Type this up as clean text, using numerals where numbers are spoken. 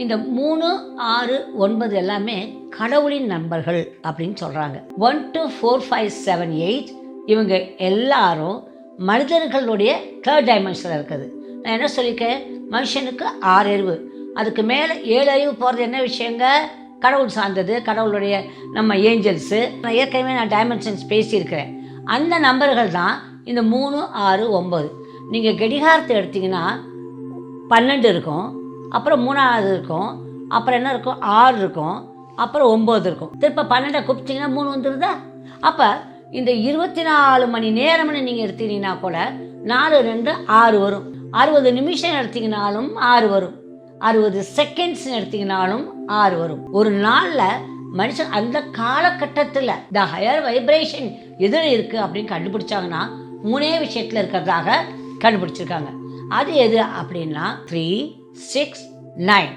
இந்த 3, 6, 9 எல்லாமே கடவுளின் நண்பர்கள் அப்படின்னு சொல்கிறாங்க. 1, 2, 4, 5, 7, 8 இவங்க எல்லாரும் மனிதர்களுடைய தேர்ட் டைமென்ஷனில் இருக்குது. நான் என்ன சொல்லியிருக்கேன், மனுஷனுக்கு 6 அறிவு, அதுக்கு மேலே 7 அறிவு போகிறது என்ன விஷயங்க, கடவுள் சார்ந்தது, கடவுளுடைய நம்ம ஏஞ்சல்ஸு. நான் ஏற்கனவே டைமென்ஷன்ஸ் பேசியிருக்கிறேன். அந்த நம்பர்கள் தான் இந்த 3, 6, 9. நீங்கள் கடிகாரத்தை எடுத்திங்கன்னா 12 இருக்கும், அப்புறம் 3வது இருக்கும், அப்புறம் என்ன இருக்கும் 6 இருக்கும், அப்புறம் 9 இருக்கும். திருப்ப 12 கூப்பிட்டிங்கன்னா 3 வந்துடுதா? அப்போ இந்த 24 மணி நேரம்னு நீங்கள் எடுத்தீங்கன்னா கூட 4, 2, 6 வரும். 60 நிமிஷம் எடுத்திங்கனாலும் 6 வரும். 60 செகண்ட்ஸ் எடுத்திங்கனாலும் 6 வரும். ஒரு நாளில் மனுஷன் அந்த காலகட்டத்தில் த ஹையர் வைப்ரேஷன் எதில் இருக்குது அப்படின்னு கண்டுபிடிச்சாங்கன்னா 3 விஷயத்தில் இருக்கிறதாக கண்டுபிடிச்சிருக்காங்க. அது எது அப்படின்னா 3, 6, 9.